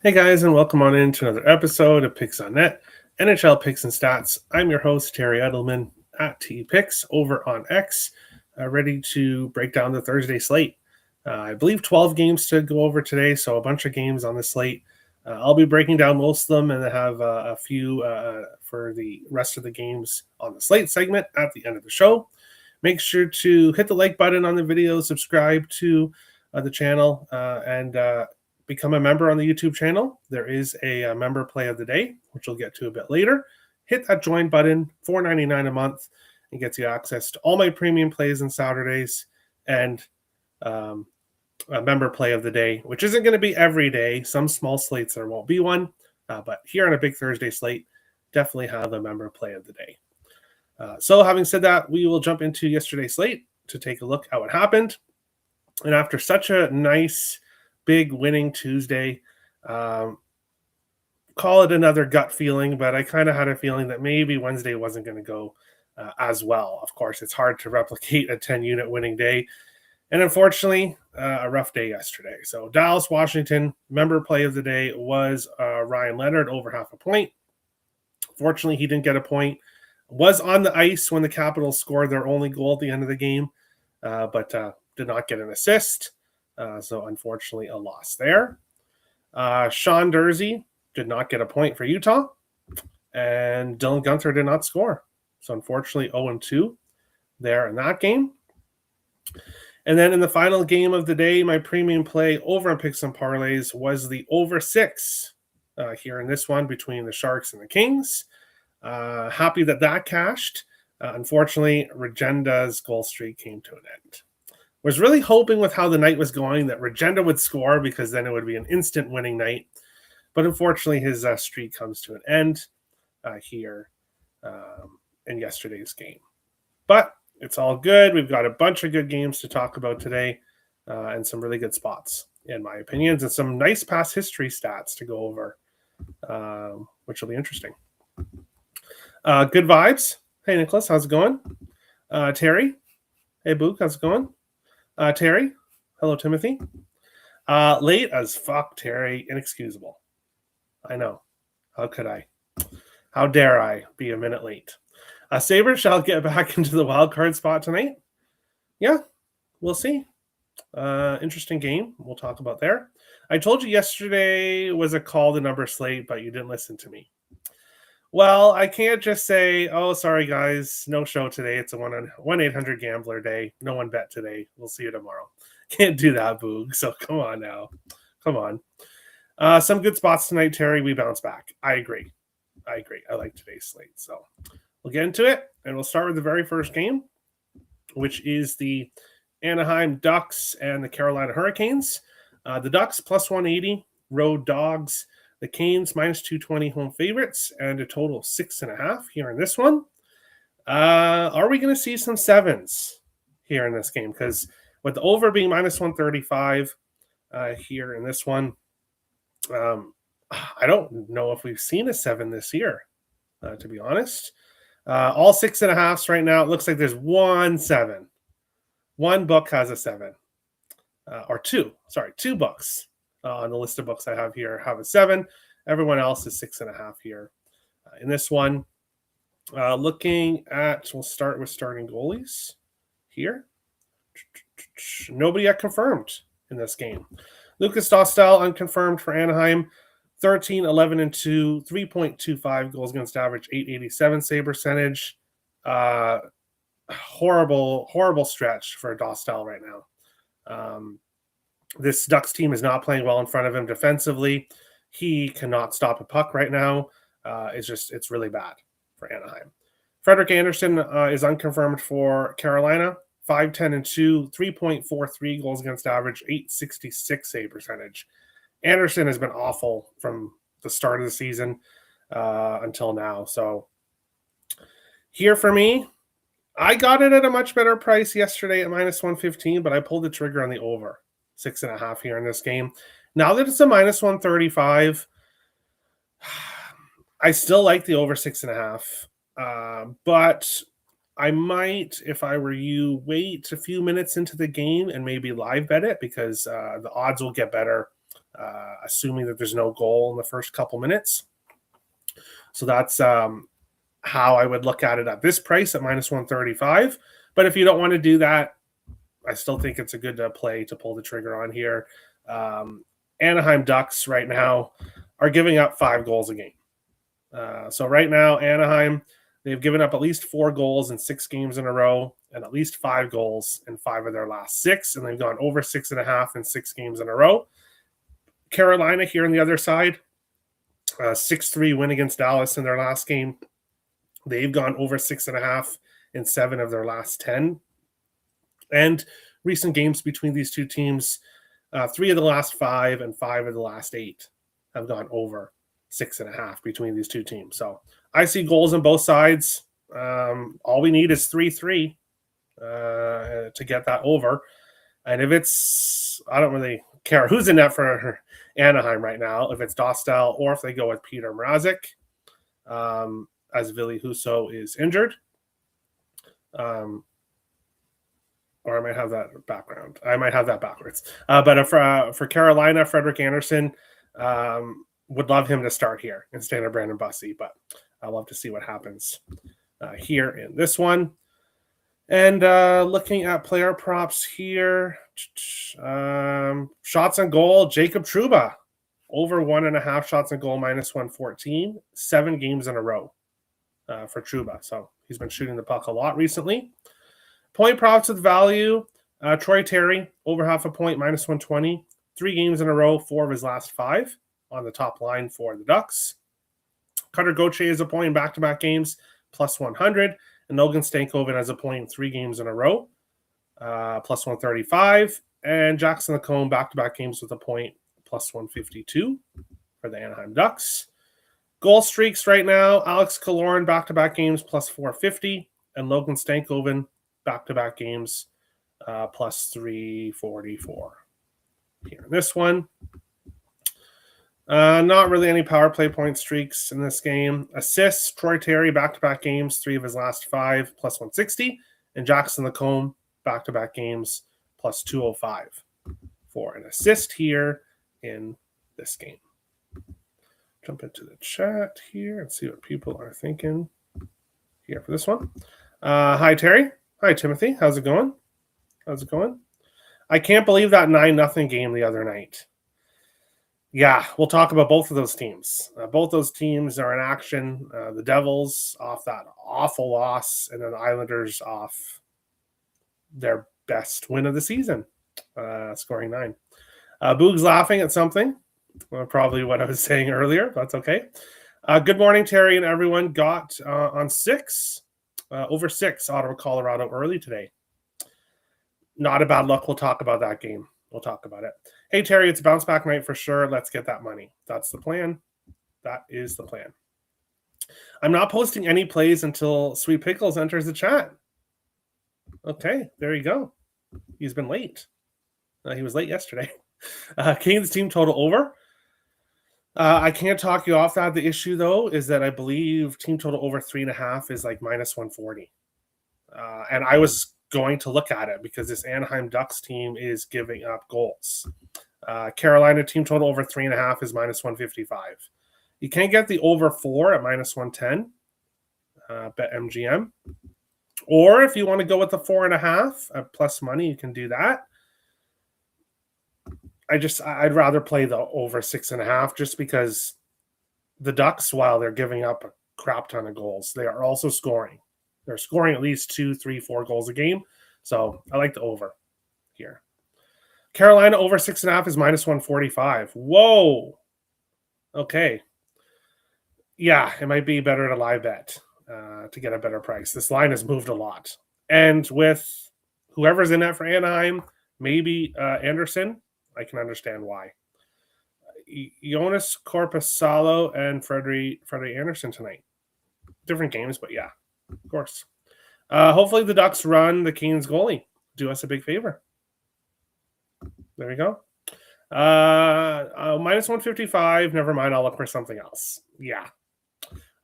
Hey guys, and welcome on into another episode of Picks on Net, NHL Picks and Stats. I'm your host, Terry Edelman at T Picks over on X, ready to break down the Thursday slate. I believe 12 games to go over today, so a bunch of games on the slate. I'll be breaking down most of them and have a few for the rest of the games on the slate segment at the end of the show. Make sure to hit the like button on the video, subscribe to the channel, and become a member on the YouTube channel. There is a member play of the day, which we'll get to a bit later. Hit that join button, $4.99 a month, and gets you access to all my premium plays on Saturdays and a member play of the day, which isn't going to be every day. Some small slates there won't be one, but here on a big Thursday slate, definitely have a member play of the day. So having said that, we will jump into yesterday's slate to take a look at what happened. And after such a nice big winning Tuesday, call it another gut feeling, but I kind of had a feeling that maybe Wednesday wasn't going to go as well. Of course, it's hard to replicate a 10-unit winning day. And unfortunately, a rough day yesterday. So Dallas, Washington, member play of the day was Ryan Leonard, over half a point. Fortunately, he didn't get a point. Was on the ice when the Capitals scored their only goal at the end of the game, but did not get an assist. So unfortunately, a loss there. Sean Durzi did not get a point for Utah, and Dylan Guenther did not score. So unfortunately, 0-2 there in that game. And then in the final game of the day, my premium play over on Picks and Parlays was the over 6 here in this one between the Sharks and the Kings. Happy that cashed. Unfortunately, Regenda's goal streak came to an end. Was really hoping with how the night was going that Regenda would score because then it would be an instant winning night. But unfortunately, his streak comes to an end here in yesterday's game. But it's all good. We've got a bunch of good games to talk about today and some really good spots, in my opinions, and some nice past history stats to go over, which will be interesting. Good vibes. Hey, Nicholas, how's it going? Terry. Hey, Book, how's it going? Terry. Hello, Timothy. Late as fuck, Terry. Inexcusable. I know. How could I? How dare I be a minute late? Sabres shall get back into the wild card spot tonight. Yeah, we'll see. Interesting game. We'll talk about there. I told you yesterday was a call the number slate, but you didn't listen to me. Well, I can't just say, oh, sorry, guys, no show today. It's a 1-800-GAMBLER day. No one bet today. We'll see you tomorrow. Can't do that, Boog. So come on now. Come on. Some good spots tonight, Terry. We bounce back. I agree. I like today's slate. So we'll get into it, and we'll start with the very first game, which is the Anaheim Ducks and the Carolina Hurricanes. The Ducks plus 180, road dogs. The Canes minus 220 home favorites, and a total of 6.5 here in this one. Are we going to see some sevens here in this game? Because with the over being minus 135 here in this one, I don't know if we've seen a 7 this year, to be honest. All 6.5s right now, it looks like there's 1 7. One book has a 7. Or 2 books. On the list of books I have here have a 7. Everyone else is 6.5 here. In this one, looking at, we'll start with starting goalies here. Nobody yet confirmed in this game. Lucas Dostal unconfirmed for Anaheim. 13, 11, and 2, 3.25 goals against average, 887 save percentage. Horrible stretch for Dostal right now. This Ducks team is not playing well in front of him defensively. He cannot stop a puck right now. It's really bad for Anaheim. Frederik Andersen is unconfirmed for Carolina. 5, 10, and 2, 3.43 goals against average, 866 save percentage. Anderson has been awful from the start of the season until now. So here for me, I got it at a much better price yesterday at minus 115, but I pulled the trigger on the over. 6.5 here in this game. Now that it's a minus 135, I still like the over 6.5. But I might, if I were you, wait a few minutes into the game and maybe live bet it because the odds will get better assuming that there's no goal in the first couple minutes. So that's how I would look at it at this price at minus 135. But if you don't want to do that, I still think it's a good play to pull the trigger on here. Anaheim Ducks right now are giving up 5 goals a game. So right now, Anaheim, they've given up at least 4 goals in 6 games in a row and at least 5 goals in 5 of their last 6. And they've gone over 6.5 in 6 games in a row. Carolina here on the other side, 6-3 win against Dallas in their last game. They've gone over 6.5 in 7 of their last 10. And recent games between these two teams, 3 of the last 5 and 5 of the last 8 have gone over 6.5 between these two teams. So I see goals on both sides. All we need is 3-3 to get that over. And if it's, I don't really care who's in net for Anaheim right now, if it's Dostal or if they go with Peter Mrazek, as Ville Husso is injured. Or I might have that background. I might have that backwards. But for Carolina, Frederik Andersen, would love him to start here instead of Brandon Bussey. But I'd love to see what happens here in this one. And looking at player props here, shots on goal, Jacob Trouba, over 1.5 shots on goal, minus 114, 7 games in a row for Trouba. So he's been shooting the puck a lot recently. Point props with value, Troy Terry, over 0.5 point, minus 120, 3 games in a row, 4 of his last 5 on the top line for the Ducks. Cutter Gauthier is a point in back-to-back games, plus 100. And Logan Stankoven has a point in 3 games in a row, plus 135. And Jackson Lacombe back-to-back games with a point, plus 152 for the Anaheim Ducks. Goal streaks right now, Alex Killorn back-to-back games, plus 450. And Logan Stankoven back-to-back games, plus 344 here in this one. Not really any power play point streaks in this game. Assists, Troy Terry, back-to-back games, 3 of his last 5, plus 160. And Jackson Lacombe, back-to-back games, plus 205 for an assist here in this game. Jump into the chat here and see what people are thinking here for this one. Hi, Terry. Hi, Timothy. How's it going? I can't believe that 9-0 game the other night. Yeah, we'll talk about both of those teams. Both those teams are in action. The Devils off that awful loss, and then the Islanders off their best win of the season, scoring 9. Boog's laughing at something. Probably what I was saying earlier. That's okay. Good morning, Terry, and everyone. Got on 6. Over 6, Ottawa, Colorado early today. Not a bad look. We'll talk about that game. We'll talk about it. Hey, Terry, it's a bounce back night for sure. Let's get that money. That's the plan. That is the plan. I'm not posting any plays until Sweet Pickles enters the chat. Okay, there you go. He's been late. He was late yesterday. Kane's team total over. I can't talk you off that. The issue, though, is that I believe team total over 3.5 is like minus 140. And I was going to look at it because this Anaheim Ducks team is giving up goals. Carolina team total over 3.5 is minus 155. You can't get the over 4 at minus 110. Bet MGM. Or if you want to go with the 4.5 at plus money, you can do that. I'd rather play the over 6.5 just because the Ducks, while they're giving up a crap ton of goals, they are also scoring. They're scoring at least 2, 3, 4 goals a game. So I like the over here. Carolina over 6.5 is minus 145. Whoa. Okay. Yeah, it might be better to live bet to get a better price. This line has moved a lot. And with whoever's in that for Anaheim, maybe Anderson, I can understand why. Jonas Korpisalo and Freddie Anderson tonight. Different games, but yeah, of course. Hopefully the Ducks run the Canes goalie. Do us a big favor. There we go. Minus 155. Never mind. I'll look for something else. Yeah.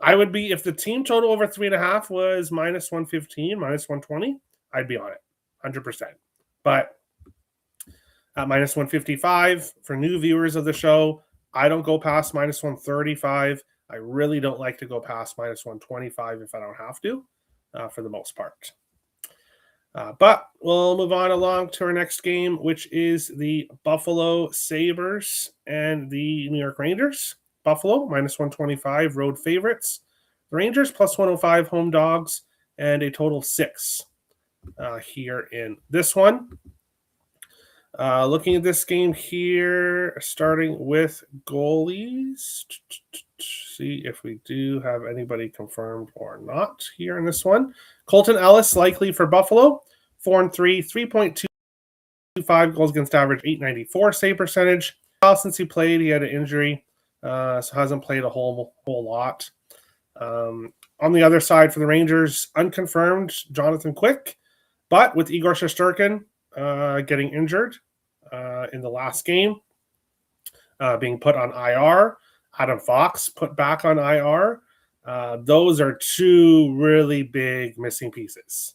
I would be, if the team total over 3.5 was minus 115, minus 120, I'd be on it 100%. But At minus 155, for new viewers of the show, I don't go past minus 135. I really don't like to go past minus 125 if I don't have to, for the most part. But we'll move on along to our next game, which is the Buffalo Sabres and the New York Rangers. Buffalo, minus 125, road favorites. The Rangers, plus 105, home dogs, and a total 6 here in this one. Looking at this game here, starting with goalies. See if we do have anybody confirmed or not here in this one. Colton Ellis likely for Buffalo, 4-3, 3.25 goals against average, 894 save percentage. Since he played, he had an injury, so hasn't played a whole lot. On the other side for the Rangers, unconfirmed Jonathan Quick, but with Igor Shesterkin getting injured in the last game, being put on IR, Adam Fox put back on IR. Those are two really big missing pieces.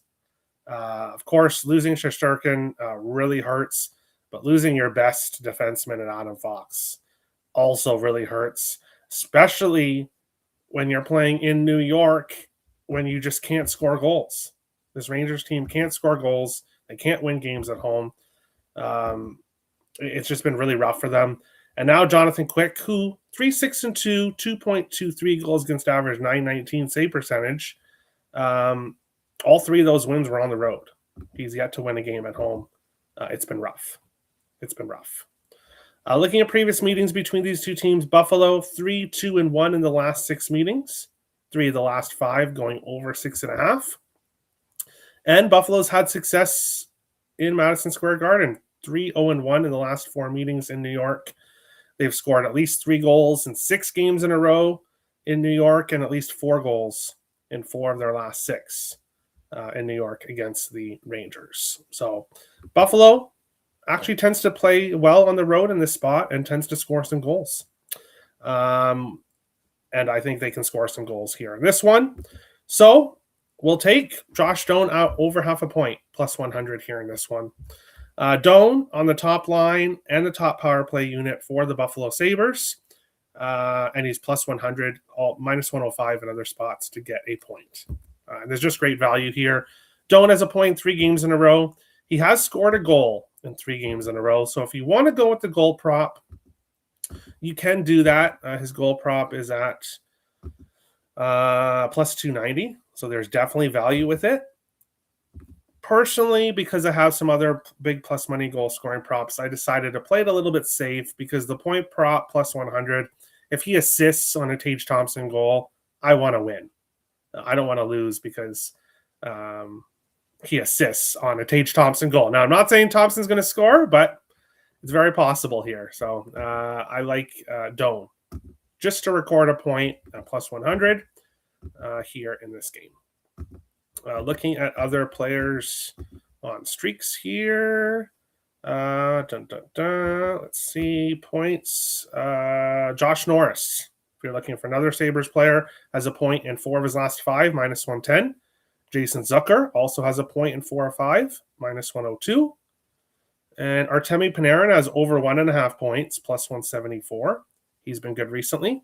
Of course, losing Shesterkin really hurts, but losing your best defenseman in Adam Fox also really hurts, especially when you're playing in New York when you just can't score goals. This Rangers team can't score goals. They can't win games at home. It's just been really rough for them. And now Jonathan Quick, who 3-6-2, 2.23 goals against average, 919 save percentage. All three of those wins were on the road. He's yet to win a game at home. It's been rough. Looking at previous meetings between these two teams, Buffalo 3-2-1 in the last 6 meetings. 3 of the last 5 going over 6.5. And Buffalo's had success in Madison Square Garden. 3-0-1 in the last 4 meetings in New York. They've scored at least 3 goals in 6 games in a row in New York, and at least 4 goals in 4 of their last 6 in New York against the Rangers. So Buffalo actually tends to play well on the road in this spot and tends to score some goals. And I think they can score some goals here in this one. So we'll take Josh Doan out over half a point, plus 100 here in this one. Doan on the top line and the top power play unit for the Buffalo Sabres. And he's plus 100, minus 105 in other spots to get a point. There's just great value here. Doan has a point 3 games in a row. He has scored a goal in 3 games in a row. So if you want to go with the goal prop, you can do that. His goal prop is at plus 290. So there's definitely value with it. Personally, because I have some other big plus money goal scoring props, I decided to play it a little bit safe because the point prop plus 100, if he assists on a Tage Thompson goal, I want to win. I don't want to lose because he assists on a Tage Thompson goal. Now, I'm not saying Thompson's going to score, but it's very possible here. So I like Doan just to record a point, plus 100 here in this game. Looking at other players on streaks here. Let's see. Points. Josh Norris, if you're looking for another Sabres player, has a point in 4 of his last 5, minus 110. Jason Zucker also has a point in 4 of 5, minus 102. And Artemi Panarin has over 1.5 points, plus 174. He's been good recently.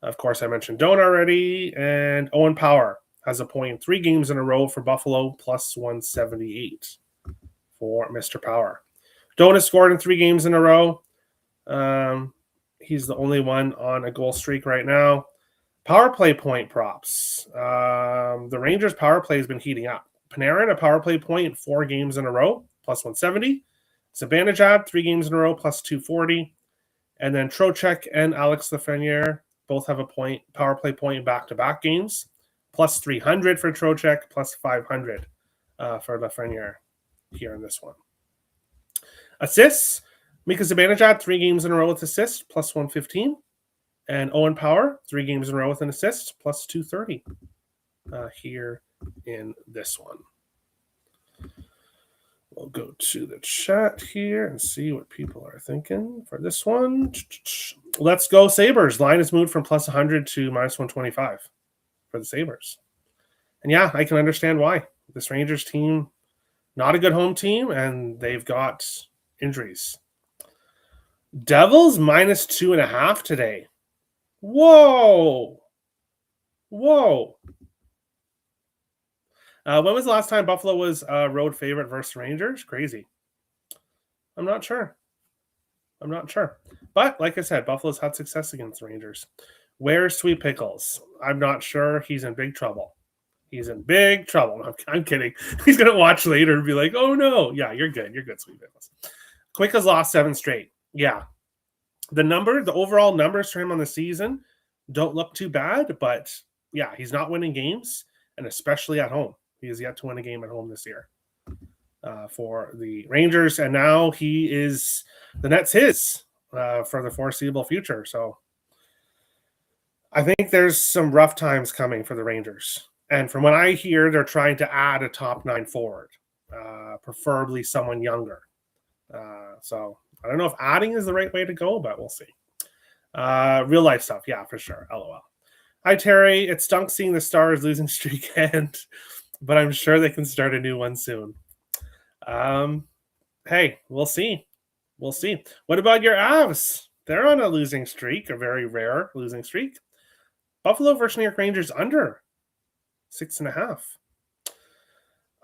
Of course, I mentioned Doan already. And Owen Power has a point in 3 games in a row for Buffalo, plus 178 for Mr. Power. Doan has scored in 3 games in a row. He's the only one on a goal streak right now. Power play point props. The Rangers' power play has been heating up. Panarin, a power play point in 4 games in a row, plus 170. Zibanejad, 3 games in a row, plus 240. And then Trocheck and Alex Lafreniere both have a power play point in back-to-back games. Plus 300 for Trocheck, plus 500 for Lafreniere here in this one. Assists, Mika Zibanejad, 3 games in a row with assists, plus 115. And Owen Power, 3 games in a row with an assist, plus 230 here in this one. We'll go to the chat here and see what people are thinking for this one. Let's go Sabres. Line has moved from plus 100 to minus 125 for the Sabres. And yeah, I can understand why. This Rangers team, not a good home team, and they've got injuries. Devils minus 2.5 today. Whoa. Whoa. When was the last time Buffalo was road favorite versus Rangers? Crazy. I'm not sure. But like I said, Buffalo's had success against the Rangers. Where's Sweet Pickles? I'm not sure. He's in big trouble. He's in big trouble. No, I'm kidding. He's going to watch later and be like, oh no. Yeah, you're good. You're good, Sweet Pickles. Quick has lost 7 straight. Yeah. The overall numbers for him on the season don't look too bad, but yeah, he's not winning games, and especially at home. He has yet to win a game at home this year for the Rangers, and now the net's his for the foreseeable future. So I think there's some rough times coming for the Rangers. And from what I hear, they're trying to add a top 9 forward, preferably someone younger. So I don't know if adding is the right way to go, but we'll see. Real life stuff. Yeah, for sure. LOL. Hi, Terry. It stunk seeing the Stars losing streak end, but I'm sure they can start a new one soon. Hey, we'll see. We'll see. What about your Avs? They're on a losing streak, a very rare losing streak. Buffalo versus New York Rangers under 6.5.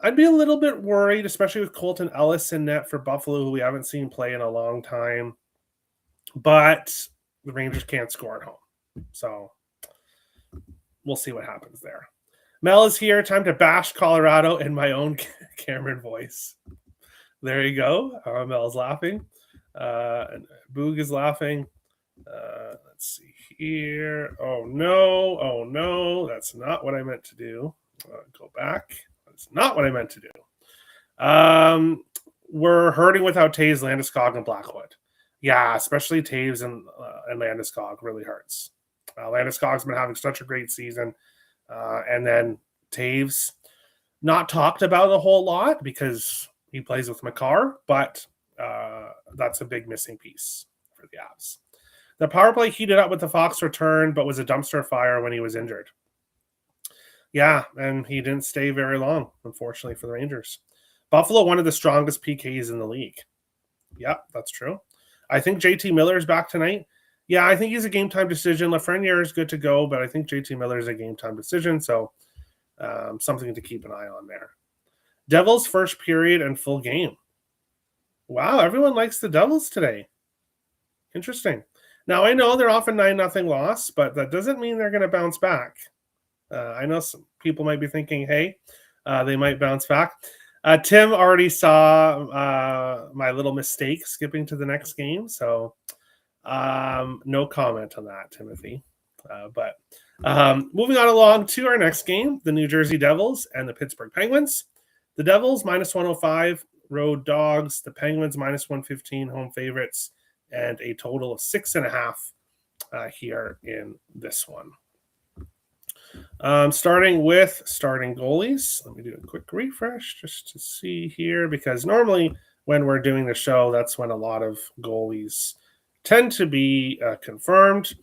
I'd be a little bit worried, especially with Colton Ellis in net for Buffalo, who we haven't seen play in a long time. But the Rangers can't score at home. So we'll see what happens there. Mel is here. Time to bash Colorado in my own Cameron voice. There you go. Mel's laughing. And Boog is laughing. Let's see here. Oh, no. That's not what I meant to do. Go back. That's not what I meant to do. We're hurting without Taves, Landeskog, and Blackwood. Yeah, especially Taves and Landeskog really hurts. Landeskog's been having such a great season. And then Taves, not talked about a whole lot because he plays with Makar, but that's a big missing piece for the Avs. The power play heated up with the Fox return, but was a dumpster fire when he was injured. Yeah, and he didn't stay very long, unfortunately, for the Rangers. Buffalo, one of the strongest PKs in the league. Yeah, that's true. I think JT Miller is back tonight. Yeah, I think he's a game-time decision. Lafreniere is good to go, but I think JT Miller is a game-time decision, so something to keep an eye on there. Devils first period and full game. Wow, everyone likes the Devils today. Interesting. Now, I know they're off a 9-0 loss, but that doesn't mean they're going to bounce back. I know some people might be thinking, hey, they might bounce back. Tim already saw my little mistake skipping to the next game, so no comment on that, Timothy. But moving on along to our next game, the New Jersey Devils and the Pittsburgh Penguins. The Devils minus 105, road dogs. The Penguins minus 115, home favorites, and a total of 6.5 here in this one. Starting with starting goalies. Let me do a quick refresh just to see here, because normally when we're doing the show, that's when a lot of goalies tend to be confirmed.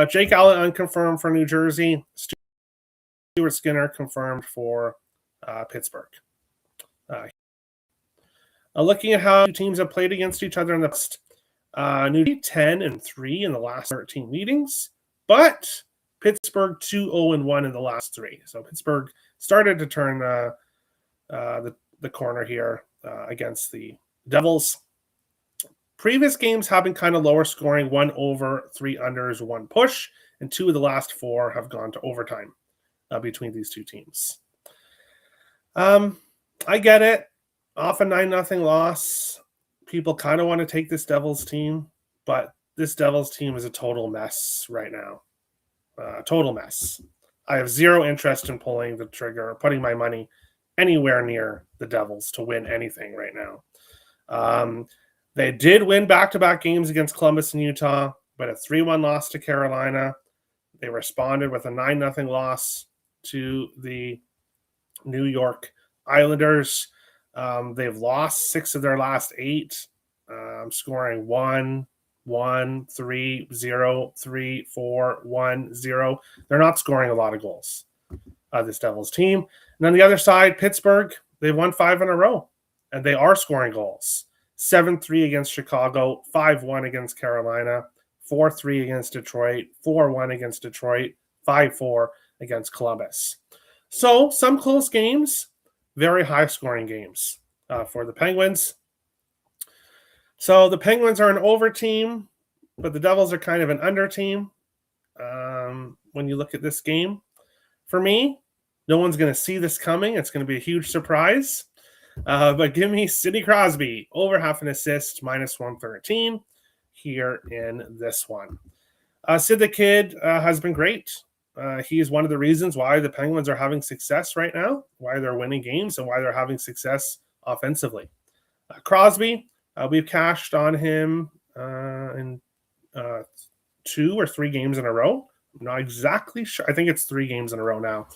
Jake Allen unconfirmed for New Jersey. Stuart Skinner confirmed for Pittsburgh. Looking at how teams have played against each other in the past, New Jersey 10-3 in the last 13 meetings, but Pittsburgh 2-0-1 in the last 3. So Pittsburgh started to turn the corner here against the Devils. Previous games have been kind of lower scoring, 1 over, 3 unders, 1 push, and 2 of the last 4 have gone to overtime between these two teams. I get it. Off a 9-0 loss. People kind of want to take this Devils team, but this Devils team is a total mess right now. Total mess. I have zero interest in pulling the trigger or putting my money anywhere near the Devils to win anything right now. They did win back-to-back games against Columbus and Utah, but a 3-1 loss to Carolina. They responded with a 9-0 loss to the New York Islanders. They've lost 6 of their last 8, scoring 1, 3, 0, 3, 4, 1, 0. They're not scoring a lot of goals, this Devils team. And on the other side, Pittsburgh, they've won 5 in a row, and they are scoring goals. 7-3 against Chicago, 5-1 against Carolina, 4-3 against Detroit, 4-1 against Detroit, 5-4 against Columbus. So some close games, very high-scoring games for the Penguins. So the Penguins are an over team, but the Devils are kind of an under team. When you look at this game, for me, no one's going to see this coming. It's going to be a huge surprise. But give me Sidney Crosby over half an assist, -113 here in this one. Sid the Kid has been great. He is one of the reasons why the Penguins are having success right now, why they're winning games, and why they're having success offensively. Crosby, we've cashed on him in 2 or 3 games in a row. I'm not exactly sure. I think it's 3 games in a row now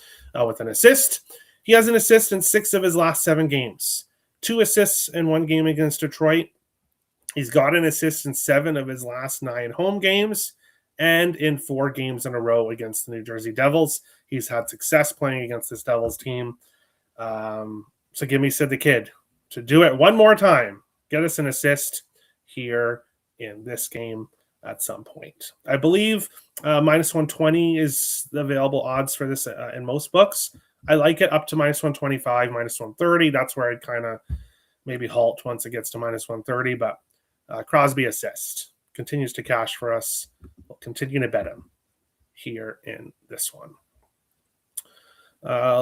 with an assist. He has an assist in 6 of his last 7 games. 2 assists in 1 game against Detroit. He's got an assist in 7 of his last 9 home games and in 4 games in a row against the New Jersey Devils. He's had success playing against this Devils team. So give me Sid the Kid to do it one more time. Get us an assist here in this game at some point. I believe -120 is the available odds for this in most books. I like it up to -125, -130. That's where I'd kind of maybe halt once it gets to -130. But Crosby assist continues to cash for us. We'll continue to bet him here in this one.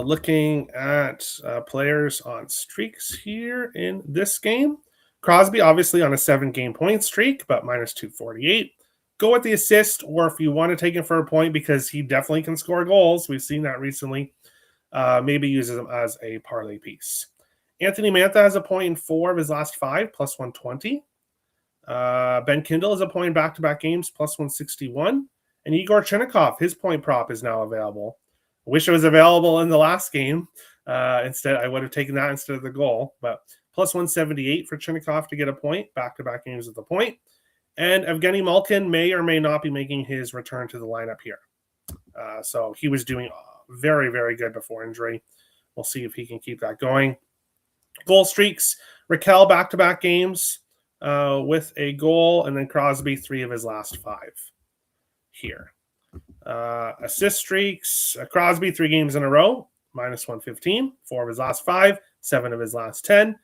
Looking at players on streaks here in this game. Crosby obviously on a 7-game point streak, but -248. Go with the assist, or if you want to take him for a point because he definitely can score goals. We've seen that recently. Maybe uses him as a parlay piece. Anthony Mantha has a point in 4 of his last 5, +120. Ben Kindle has a point in back-to-back games, +161. And Igor Chinnikov, his point prop is now available. I wish it was available in the last game. Instead, I would have taken that instead of the goal. But +178 for Chinnikov to get a point, back-to-back games with a point. And Evgeny Malkin may or may not be making his return to the lineup here. So he was doing very, very good before injury. We'll see if he can keep that going. Goal streaks, Raquel back-to-back games with a goal, and then Crosby 3 of his last 5 here. Assist streaks, Crosby 3 games in a row, -115, 4 of his last 5, 7 of his last 10.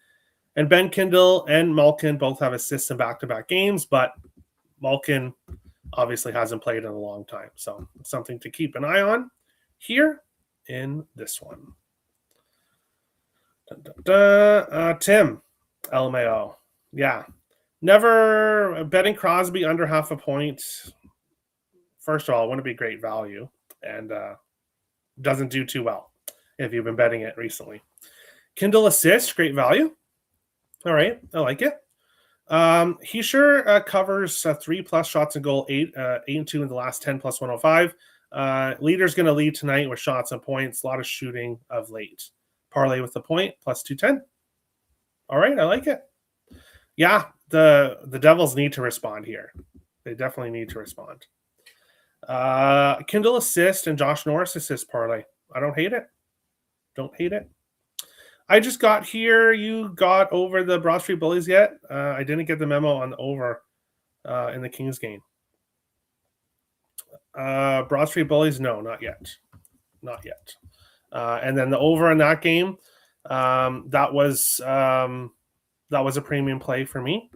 And Ben Kindle and Malkin both have assists in back-to-back games, but Malkin obviously hasn't played in a long time. So something to keep an eye on here in this one. Tim LMAO. Yeah. Never betting Crosby under half a point. First of all, wouldn't be great value and doesn't do too well if you've been betting it recently. Kindle assist, great value. All right, I like it. He sure covers 3+ shots and goal, 8 and 2 in the last 10, +105. Leader's going to lead tonight with shots and points. A lot of shooting of late. Parlay with the point, +210. All right, I like it. Yeah, the Devils need to respond here. They definitely need to respond. Kindle assist and Josh Norris assist parlay. I don't hate it. Don't hate it. I just got here. You got over the Broad Street Bullies yet? I didn't get the memo on the over in the Kings game. Broad Street Bullies, no, not yet. Not yet. And then the over in that game, that was a premium play for me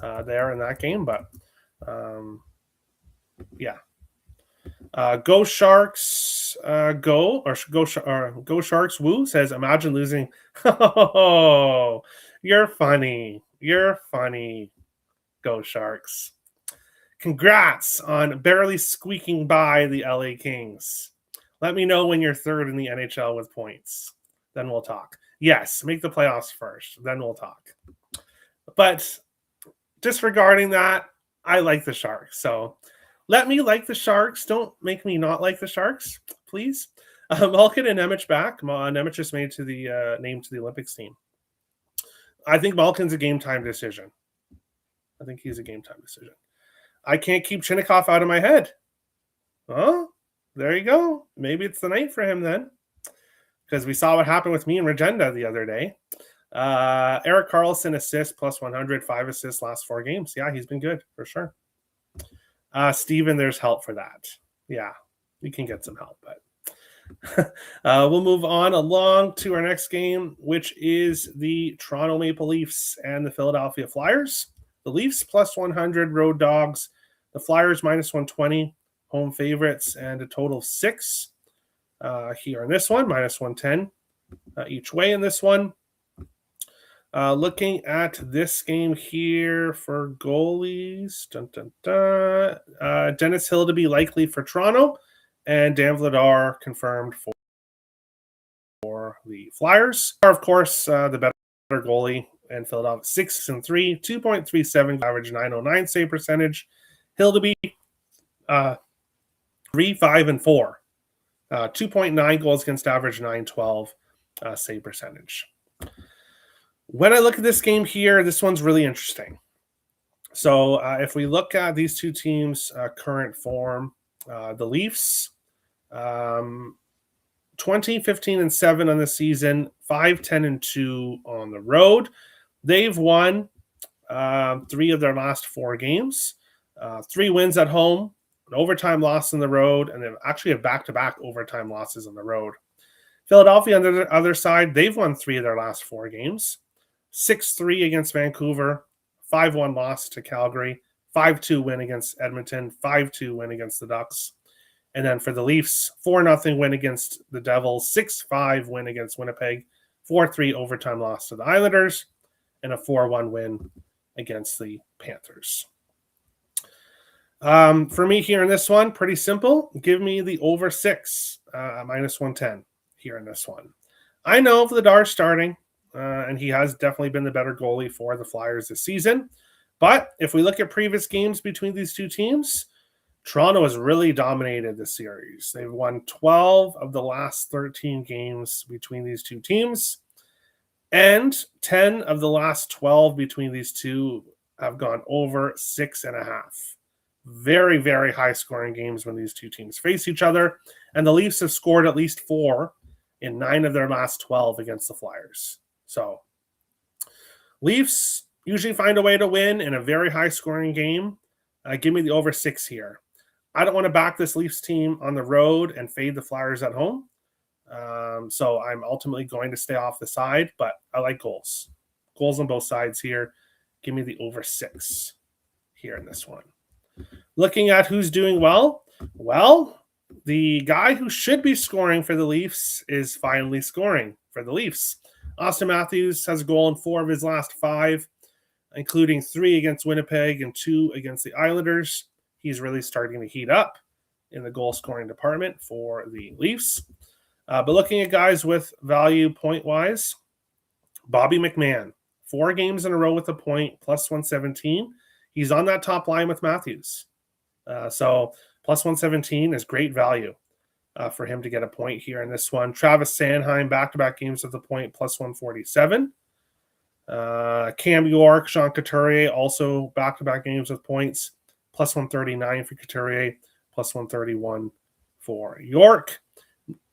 there in that game. But yeah. Go Sharks, go Sharks. Woo says, imagine losing. Oh, you're funny. You're funny. Go Sharks. Congrats on barely squeaking by the LA Kings. Let me know when you're third in the NHL with points. Then we'll talk. Yes, make the playoffs first. Then we'll talk. But disregarding that, I like the Sharks. So let me like the Sharks. Don't make me not like the Sharks, please. Malkin and Nemec back. Nemec just made to the name to the Olympics team. I think Malkin's a game time decision. I think he's a game time decision. I can't keep Chinnikov out of my head. Oh, there you go. Maybe it's the night for him then. Because we saw what happened with me and Regenda the other day. Eric Carlson assist plus 100, 5 assists last 4 games. Yeah, he's been good for sure. Steven, there's help for that. Yeah, we can get some help, but we'll move on along to our next game, which is the Toronto Maple Leafs and the Philadelphia Flyers. The Leafs plus 100 road dogs, the Flyers minus 120 home favorites, and a total of 6 here in this one, minus 110 each way in this one. Looking at this game here for goalies, Dennis Hill to be likely for Toronto, and Dan Vladar confirmed for the Flyers. Of course, the better goalie in Philadelphia, 6-3, 2.37 average, 909 save percentage. Hill to be 3-5-4, 2.9 goals against average, 912 save percentage. When I look at this game here, this one's really interesting. So if we look at these two teams' current form, the Leafs, 20, 15, and 7 on the season, 5, 10, and 2 on the road. They've won 3 of their last 4 games, 3 wins at home, an overtime loss on the road, and they actually have back-to-back overtime losses on the road. Philadelphia, on the other side, they've won 3 of their last 4 games. 6-3 against Vancouver, 5-1 loss to Calgary, 5-2 win against Edmonton, 5-2 win against the Ducks. And then for the Leafs, 4-0 win against the Devils, 6-5 win against Winnipeg, 4-3 overtime loss to the Islanders, and a 4-1 win against the Panthers. For me here in this one, pretty simple. Give me the over 6, minus 110 here in this one. I know Vladar's starting. And he has definitely been the better goalie for the Flyers this season. But if we look at previous games between these two teams, Toronto has really dominated the series. They've won 12 of the last 13 games between these two teams. And 10 of the last 12 between these two have gone over 6.5. Very, very high scoring games when these two teams face each other. And the Leafs have scored at least 4 in 9 of their last 12 against the Flyers. So, Leafs usually find a way to win in a very high-scoring game. Give me the over 6 here. I don't want to back this Leafs team on the road and fade the Flyers at home. So, I'm ultimately going to stay off the side, but I like goals. Goals on both sides here. Give me the over 6 here in this one. Looking at who's doing well. Well, the guy who should be scoring for the Leafs is finally scoring for the Leafs. Austin Matthews has a goal in 4 of his last 5, including 3 against Winnipeg and 2 against the Islanders. He's really starting to heat up in the goal-scoring department for the Leafs. But looking at guys with value point-wise, Bobby McMann, 4 games in a row with a point, plus 117. He's on that top line with Matthews. So plus 117 is great value. For him to get a point here in this one. Travis Sanheim, back-to-back games with a point, plus 147. Cam York, Sean Couturier, also back-to-back games with points, plus 139 for Couturier, plus 131 for York.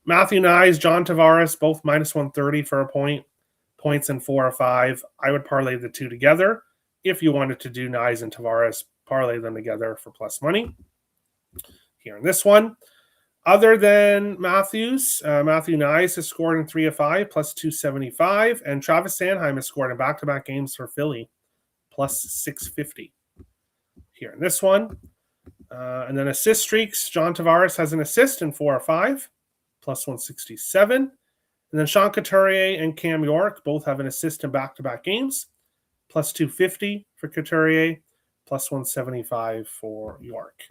Matthew Nyes, John Tavares, both minus 130 for a point, points in 4 or 5. I would parlay the two together. If you wanted to do Nyes and Tavares, parlay them together for plus money. Here in this one. Other than Matthews, Matthew Nyes has scored in 3 of 5, plus 275, and Travis Sanheim has scored in back-to-back games for Philly, plus 650 here in this one. And then assist streaks, John Tavares has an assist in 4 or 5, plus 167. And then Sean Couturier and Cam York both have an assist in back-to-back games, plus 250 for Couturier, plus 175 for York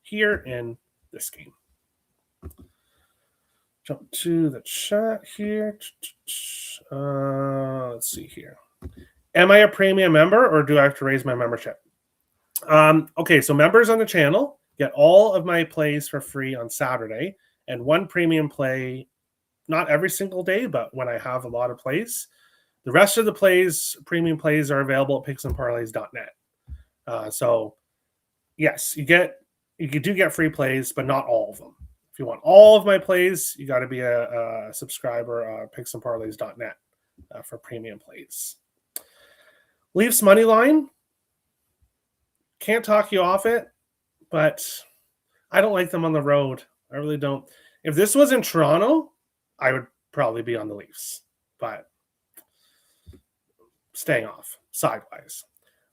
here in this game. Jump to the chat here. Let's see here. Am I a premium member or do I have to raise my membership? Okay, so members on the channel get all of my plays for free on Saturday and 1 premium play, not every single day, but when I have a lot of plays. The rest of the plays, premium plays, are available at picksandparlays.net. So yes, you do get free plays, but not all of them. If you want all of my plays, you got to be a subscriber at picksandparlays.net. for premium plays. Leafs money line. Can't talk you off it, but I don't like them on the road. I really don't. If this was in Toronto, I would probably be on the Leafs, but staying off sidewise.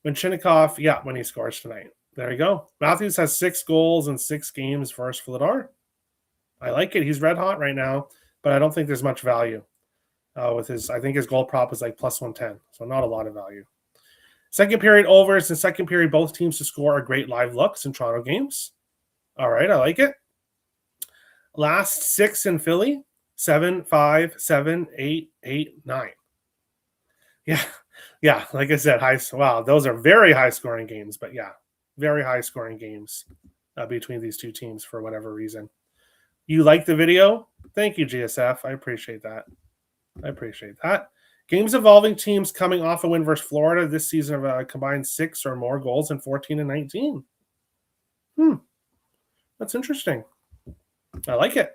Vinchinikov, when he scores tonight. There you go. Matthews has 6 goals in 6 games versus Vladar. I like it. He's red hot right now, but I don't think there's much value with his. I think his goal prop is like plus 110, so not a lot of value. Second period overs and second period both teams to score are great live looks in Toronto games. All right, I like it. Last 6 in Philly, 7, 5, 7, 8, 8, 9. Yeah, like I said, those are very high scoring games, but very high scoring games between these two teams for whatever reason. You like the video? Thank you, GSF. I appreciate that. Games involving teams coming off a win versus Florida this season have combined 6 or more goals in 14 and 19. That's interesting. I like it.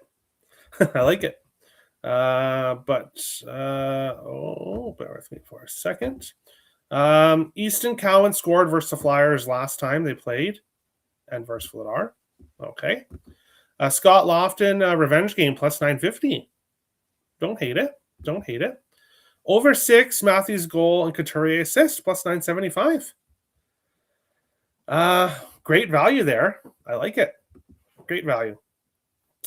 I like it. Bear with me for a second. Easton Cowan scored versus the Flyers last time they played, and versus Vladar. Okay. Scott Lofton revenge game plus 950. Don't hate it. Over 6 Matthews goal and Couturier assist plus 975. Great value there. I like it. Great value.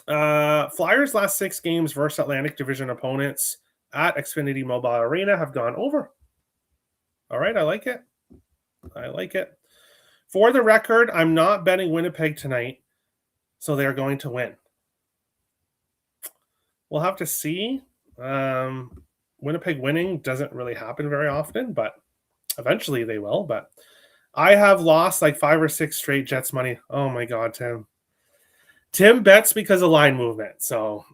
Flyers last 6 games versus Atlantic Division opponents at Xfinity Mobile Arena have gone over. All right, I like it. For the record, I'm not betting Winnipeg tonight, so they're going to win. We'll have to see. Winnipeg winning doesn't really happen very often, but eventually they will. But I have lost like 5 or 6 straight Jets money. Oh my God, Tim. Tim bets because of line movement. So,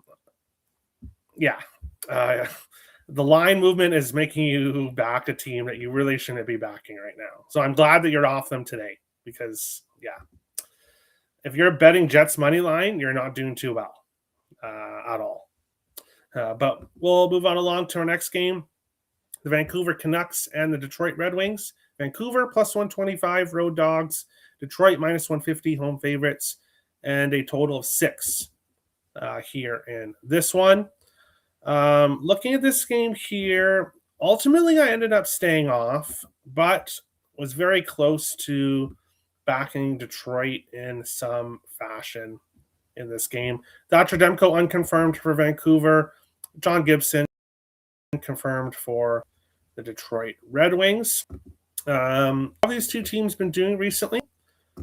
the line movement is making you back a team that you really shouldn't be backing right now. So I'm glad that you're off them today because, if you're betting Jets money line, you're not doing too well at all. But we'll move on along to our next game. The Vancouver Canucks and the Detroit Red Wings. Vancouver plus 125 road dogs. Detroit minus 150 home favorites. And a total of 6 here in this one. Looking at this game here, ultimately I ended up staying off, but was very close to backing Detroit in some fashion in this game. Thatcher Demko unconfirmed for Vancouver. John Gibson confirmed for the Detroit Red Wings. How have these two teams been doing recently?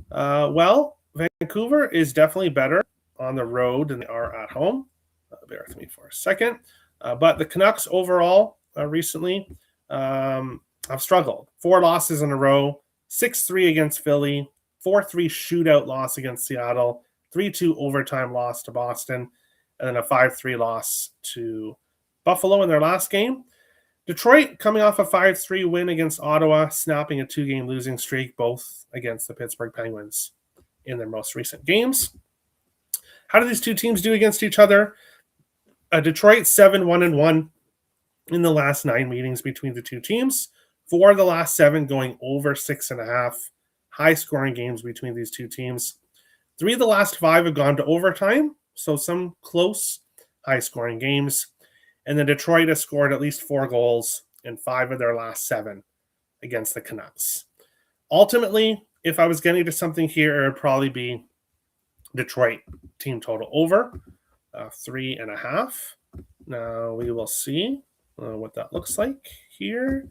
Well, Vancouver is definitely better on the road than they are at home. Bear with me for a second. But the Canucks overall recently have struggled. 4 losses in a row, 6-3 against Philly, 4-3 shootout loss against Seattle, 3-2 overtime loss to Boston, and then a 5-3 loss to Buffalo in their last game. Detroit coming off a 5-3 win against Ottawa, snapping a 2-game losing streak, both against the Pittsburgh Penguins in their most recent games. How do these two teams do against each other? Detroit 7-1-1 in the last 9 meetings between the two teams. 4 of the last 7 going over 6.5. High scoring games between these two teams. 3 of the last 5 have gone to overtime, so some close high scoring games. And then Detroit has scored at least 4 goals in 5 of their last 7 against the Canucks. Ultimately, if I was getting to something here, it would probably be Detroit team total over 3.5. Now we will see what that looks like here.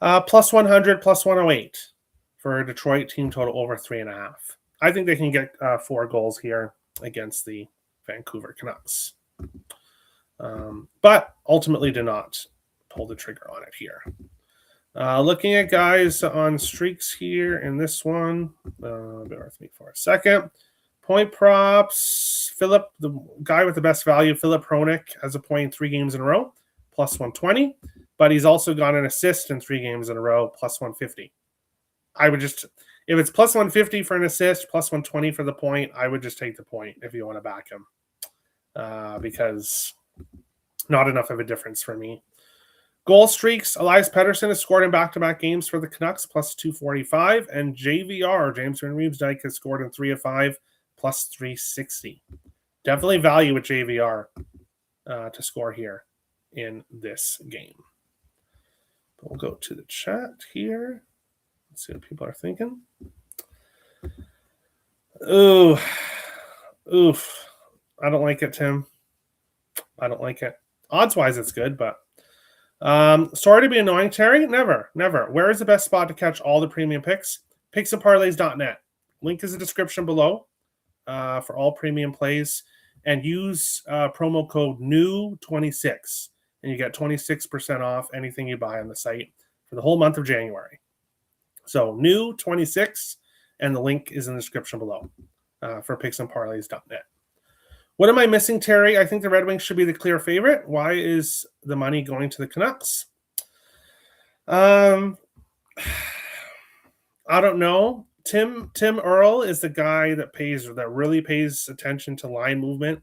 Plus 100, plus 108 for Detroit team total over 3.5. I think they can get 4 goals here against the Vancouver Canucks. But ultimately did not pull the trigger on it here. Looking at guys on streaks here in this one. Bear with me for a second. Point props. Philip, the guy with the best value, Philip Hronik, has a point in 3 games in a row, plus 120. But he's also got an assist in 3 games in a row, plus 150. I would just, if it's plus 150 for an assist, plus 120 for the point, I would just take the point if you want to back him. Because not enough of a difference for me. Goal streaks, Elias Pettersson has scored in back-to-back games for the Canucks, plus 245, and JVR, James Van Riemsdyk, has scored in 3 of 5, plus 360. Definitely value with JVR to score here in this game. We'll go to the chat here. Let's see what people are thinking. Oof. I don't like it, Tim. I don't like it. Odds-wise, it's good, but sorry to be annoying, Terry. Never. Where is the best spot to catch all the premium picks? Picksandparlays.net. Link is in the description below for all premium plays. And use promo code NEW26. And you get 26% off anything you buy on the site for the whole month of January. So NEW26, and the link is in the description below for picksandparlays.net. What am I missing, Terry? I think the Red Wings should be the clear favorite. Why is the money going to the Canucks? I don't know. Tim Earl is the guy that really pays attention to line movement.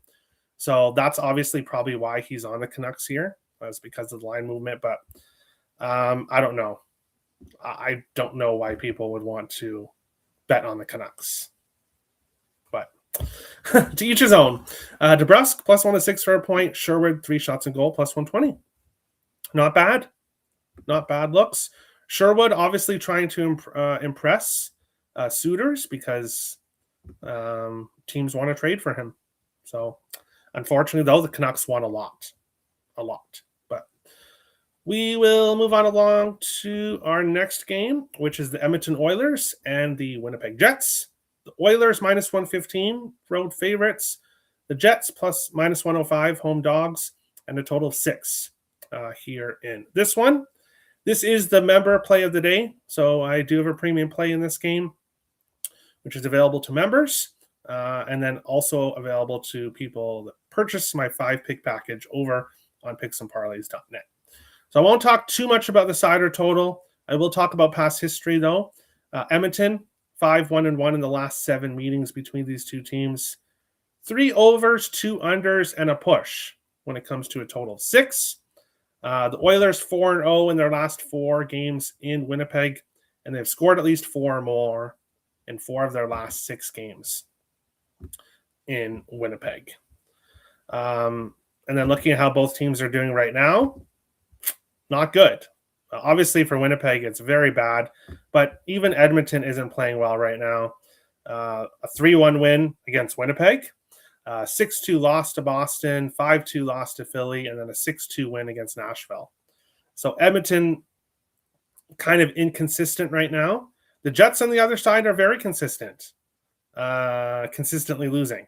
So that's obviously probably why he's on the Canucks here. That's because of the line movement. But I don't know. I don't know why people would want to bet on the Canucks. But to each his own. DeBrusk, plus 106 for a point. Sherwood, 3 shots and goal, plus 120. Not bad. Not bad looks. Sherwood obviously trying to impress suitors because teams want to trade for him. So unfortunately, though, the Canucks won a lot. But we will move on along to our next game, which is the Edmonton Oilers and the Winnipeg Jets. The Oilers minus 115 road favorites. The Jets plus minus 105 home dogs, and a total of 6 here in this one. This is the member play of the day. So I do have a premium play in this game, which is available to members, and then also available to people that purchase my 5-pick package over on picksandparlays.net. So I won't talk too much about the side or total. I will talk about past history, though. Edmonton, 5-1-1 in the last 7 meetings between these two teams. 3 overs, 2 unders, and a push when it comes to a total of 6. The Oilers 4-0 in their last 4 games in Winnipeg, and they've scored at least 4 or more in 4 of their last 6 games in Winnipeg. And then looking at how both teams are doing right now, not good. Obviously for Winnipeg, it's very bad, but even Edmonton isn't playing well right now. A 3-1 win against Winnipeg, 6-2 loss to Boston, 5-2 loss to Philly, and then a 6-2 win against Nashville. So Edmonton kind of inconsistent right now. The Jets on the other side are very consistent, consistently losing.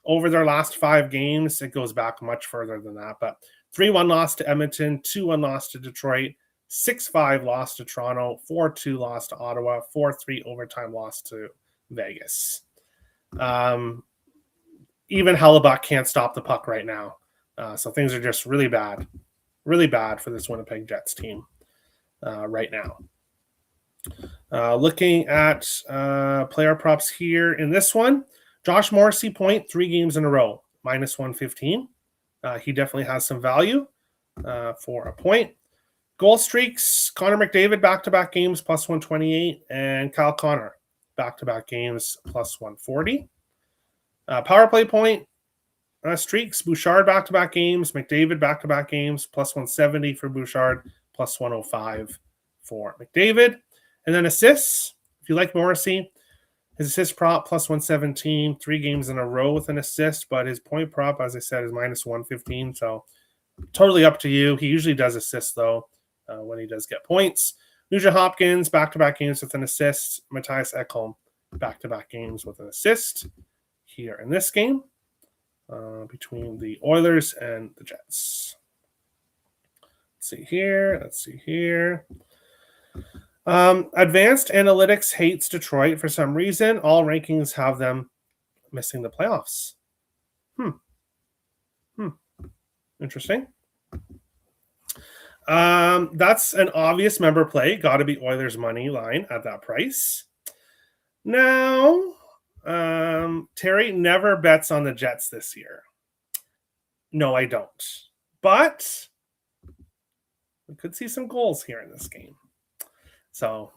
Over their last 5 games, it goes back much further than that. But 3-1 loss to Edmonton, 2-1 loss to Detroit, 6-5 loss to Toronto, 4-2 loss to Ottawa, 4-3 overtime loss to Vegas. Even Hellebuck can't stop the puck right now. So things are just really bad for this Winnipeg Jets team right now. Looking at player props here in this one, Josh Morrissey point 3 games in a row, minus 115. He definitely has some value for a point. Goal streaks, Connor McDavid back-to-back games plus 128, and Kyle Connor back-to-back games plus 140. Power play point streaks, Bouchard back-to-back games, McDavid back-to-back games plus 170 for Bouchard, plus 105 for McDavid. And then assists, if you like Morrissey, his assist prop plus 117, 3 games in a row with an assist, but his point prop, as I said, is minus 115. So totally up to you. He usually does assist, though, when he does get points. Nugent Hopkins, back-to-back games with an assist. Matthias Ekholm, back-to-back games with an assist here in this game between the Oilers and the Jets. Let's see here. Advanced Analytics hates Detroit for some reason. All rankings have them missing the playoffs. Interesting. That's an obvious member play. Got to be Oilers money line at that price. Now, Terry never bets on the Jets this year. No, I don't. But we could see some goals here in this game. So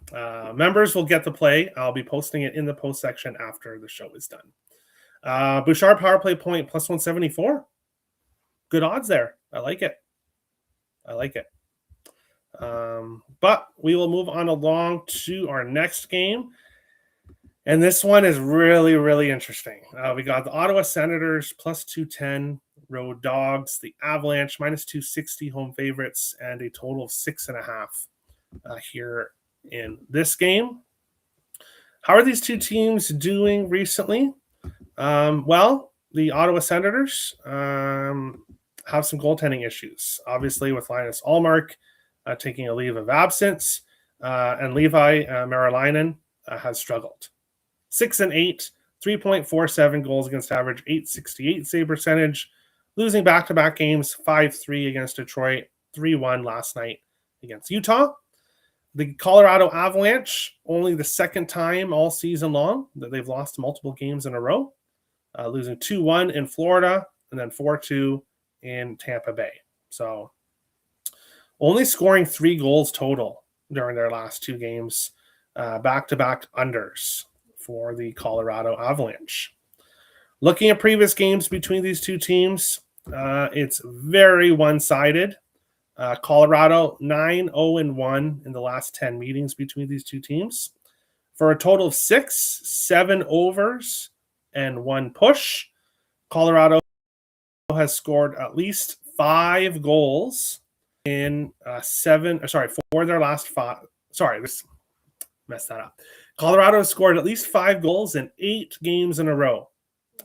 members will get to play. I'll be posting it in the post section after the show is done. Bouchard power play point plus 174. Good odds there. I like it. But we will move on along to our next game. And this one is really, really interesting. We got the Ottawa Senators plus 210 road dogs, the Avalanche minus 260 home favorites, and a total of 6.5 here in this game. How are these two teams doing recently? Well, the Ottawa Senators have some goaltending issues, obviously with Linus Ullmark taking a leave of absence, and Levi Merilainen has struggled. 6-8, 3.47 goals against average, 868 save percentage, losing back-to-back games, 5-3 against Detroit, 3-1 last night against Utah. The Colorado Avalanche, only the second time all season long that they've lost multiple games in a row, losing 2-1 in Florida and then 4-2 in Tampa Bay. So only scoring 3 goals total during their last 2 games, back-to-back unders for the Colorado Avalanche. Looking at previous games between these two teams, it's very one-sided. Colorado 9-0-1 in the last 10 meetings between these two teams, for a total of 7 overs and 1 push. Colorado has scored at least 5 goals in for their last 5. Sorry, this messed that up. Colorado has scored at least 5 goals in 8 games in a row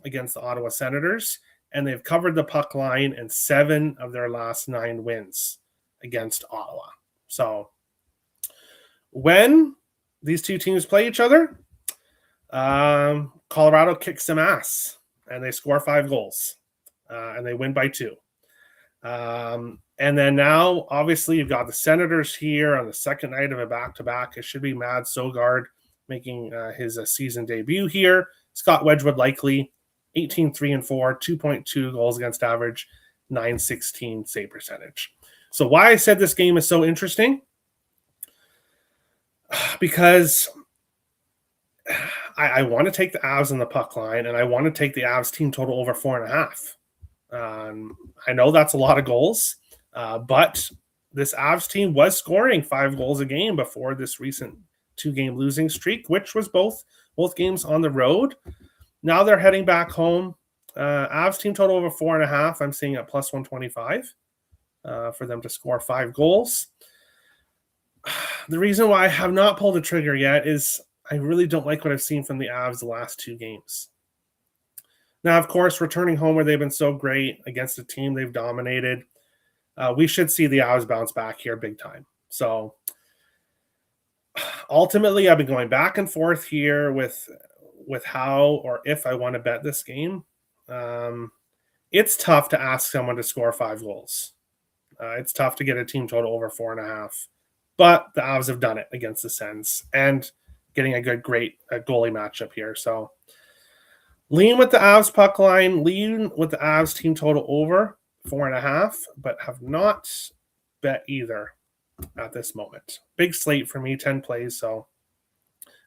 against the Ottawa Senators, and they've covered the puck line in 7 of their last 9 wins against Ottawa. So when these two teams play each other, Colorado kicks some ass, and they score 5 goals, and they win by 2. And then now, obviously, you've got the Senators here on the second night of a back-to-back. It should be Mads Søgaard making his season debut here. Scott Wedgwood likely, 18-3-4, 2.2 goals against average, 916 save percentage. So why I said this game is so interesting? Because I want to take the Avs in the puck line, and I want to take the Avs team total over 4.5. I know that's a lot of goals, but this Avs team was scoring 5 goals a game before this recent 2-game losing streak, which was both games on the road. Now they're heading back home. Avs team total over 4.5. I'm seeing at plus 125 for them to score 5 goals. The reason why I have not pulled the trigger yet is I really don't like what I've seen from the Avs the last 2 games. Now, of course, returning home where they've been so great against a team they've dominated, we should see the Avs bounce back here big time. So ultimately, I've been going back and forth here with how or if I want to bet this game. It's tough to ask someone to score 5 goals. It's tough to get a team total over 4.5. But the Avs have done it against the Sens and getting a great goalie matchup here. So lean with the Avs puck line, lean with the Avs team total over 4.5, but have not bet either at this moment. Big slate for me, 10 plays, so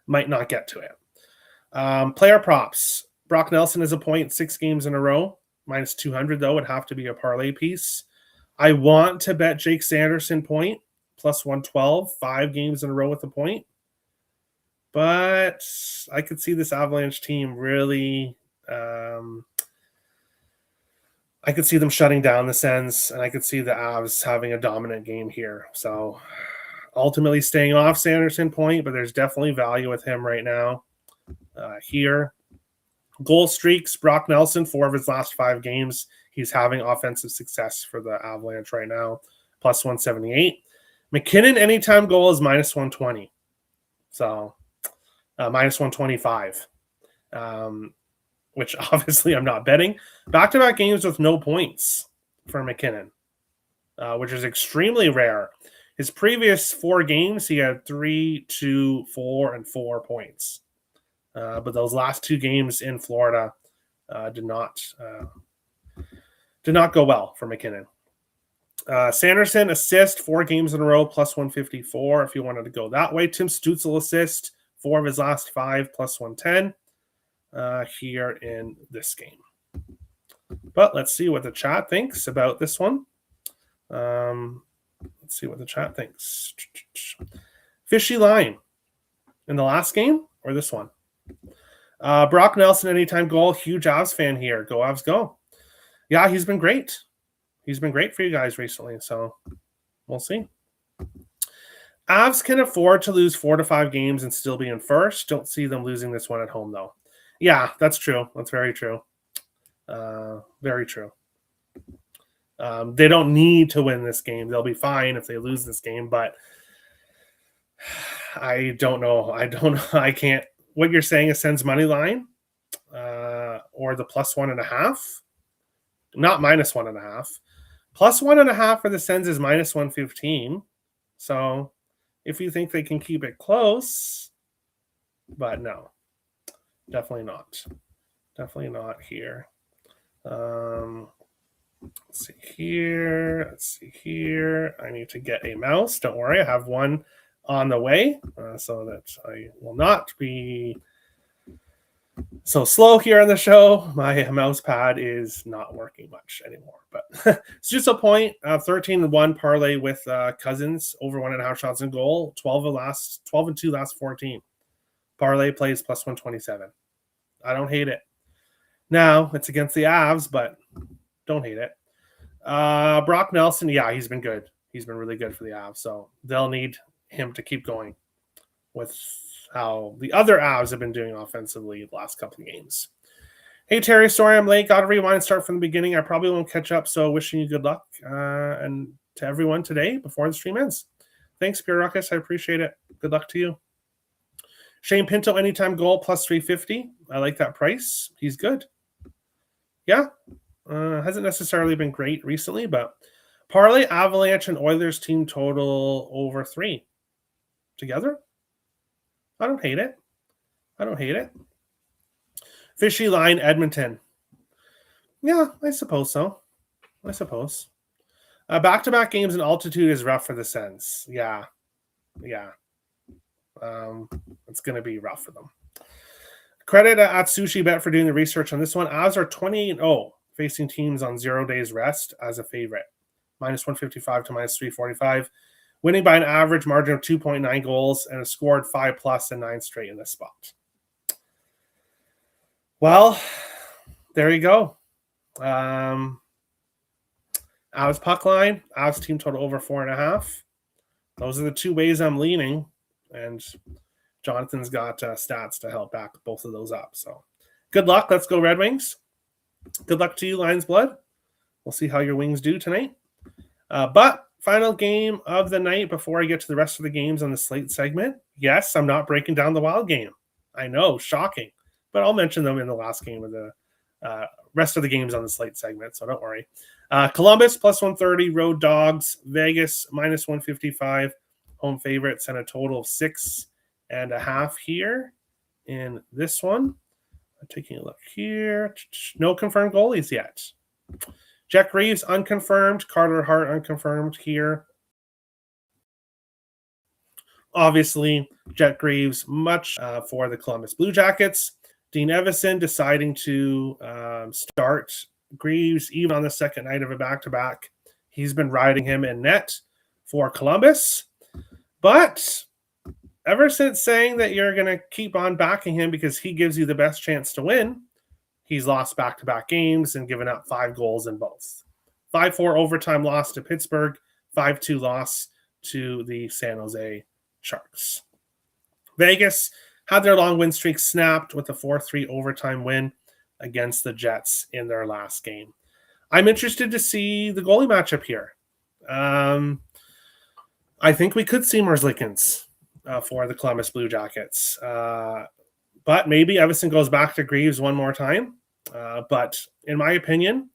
might not get to it. Player props. Brock Nelson is a point 6 games in a row. Minus 200, though, would have to be a parlay piece. I want to bet Jake Sanderson point, plus 112, 5 games in a row with a point. But I could see this Avalanche team really I could see them shutting down the Sens, and I could see the Avs having a dominant game here. So ultimately staying off Sanderson point, but there's definitely value with him right now here. Goal streaks, Brock Nelson, 4 of his last 5 games. He's having offensive success for the Avalanche right now, plus 178. McKinnon, anytime goal is minus 120. So minus 125, which obviously I'm not betting. Back-to-back games with no points for McKinnon, which is extremely rare. His previous 4 games, he had 3, 2, 4, and 4 points. But those last 2 games in Florida did not go well for McKinnon. Sanderson assist 4 games in a row plus 154 if you wanted to go that way. Tim Stützle assist 4 of his last 5 plus 110 here in this game. But let's see what the chat thinks about this one. Let's see what the chat thinks. Fishy line in the last game or this one? Brock Nelson, anytime goal. Huge Avs fan here. Go Avs, go. Yeah, he's been great. He's been great for you guys recently, so we'll see. Avs can afford to lose 4 to 5 games and still be in first. Don't see them losing this one at home, though. Yeah, that's true. That's very true. Very true. They don't need to win this game. They'll be fine if they lose this game, but I don't know. I can't. What you're saying is Sens money line or the plus 1.5, not minus 1.5. Plus 1.5 for the Sens is minus 115. So if you think they can keep it close, but no, definitely not. Definitely not here. Let's see here. Let's see here. I need to get a mouse. Don't worry. I have one on the way so that I will not be so slow here on the show. My mouse pad is not working much anymore, but it's just a point. 13-1 parlay with Cousins over 1.5 shots in goal. 12 and 2 last 14. Parlay plays plus 127. I don't hate it. Now it's against the Avs, but don't hate it. Brock Nelson, yeah, he's been good. He's been really good for the Avs, so they'll need him to keep going with how the other Avs have been doing offensively the last couple of games. Hey, Terry, sorry I'm late. Got to rewind and start from the beginning. I probably won't catch up, so wishing you good luck and to everyone today before the stream ends. Thanks, Pure Ruckus. I appreciate it. Good luck to you. Shane Pinto, anytime goal, plus 350. I like that price. He's good. Yeah. Hasn't necessarily been great recently, but parlay Avalanche and Oilers team total over 3. Together? I don't hate it. Fishy line, Edmonton. Yeah, I suppose so. Back-to-back games in altitude is rough for the Sens. Yeah. It's going to be rough for them. Credit at Sushi Bet for doing the research on this one. Avs are 28-0 facing teams on 0 days rest as a favorite. Minus 155 to minus 345. Winning by an average margin of 2.9 goals and have scored 5+ and 9 straight in this spot. Well, there you go. Avs puck line, Avs team total over 4.5. Those are the 2 ways I'm leaning, and Jonathan's got stats to help back both of those up. So good luck. Let's go Red Wings. Good luck to you, Lions Blood. We'll see how your Wings do tonight. But final game of the night before I get to the rest of the games on the slate segment. Yes, I'm not breaking down the Wild game. I know, shocking. But I'll mention them in the last game of the rest of the games on the slate segment, so don't worry. Columbus, plus 130. Road Dogs. Vegas, minus 155. Home favorites, and a total of 6.5 here in this one. I'm taking a look here. No confirmed goalies yet. Jack Reeves, unconfirmed. Carter Hart, unconfirmed here. Obviously, Jack Reeves, much for the Columbus Blue Jackets. Dean Evison deciding to start Reeves even on the second night of a back-to-back. He's been riding him in net for Columbus. But ever since saying that you're going to keep on backing him because he gives you the best chance to win, he's lost back-to-back games and given up 5 goals in both. 5-4 overtime loss to Pittsburgh, 5-2 loss to the San Jose Sharks. Vegas had their long win streak snapped with a 4-3 overtime win against the Jets in their last game. I'm interested to see the goalie matchup here. I think we could see Merzlikins for the Columbus Blue Jackets. But maybe Evison goes back to Greaves one more time. But in my opinion,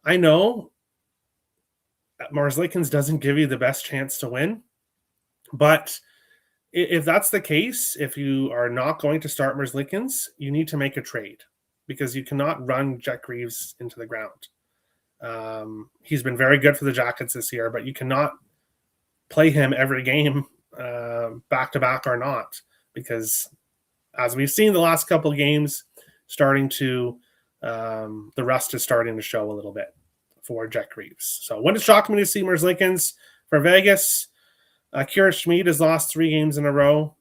I know Merzlikins doesn't give you the best chance to win. But if that's the case, if you are not going to start Merzlikins, you need to make a trade because you cannot run Jack Greaves into the ground. He's been very good for the Jackets this year, but you cannot play him every game back to back or not, because as we've seen the last couple of games, the rust is starting to show a little bit for Jack Reeves. So wouldn't shock me to see Merzlikins for Vegas. Kira Schmid has lost 3 games in a row.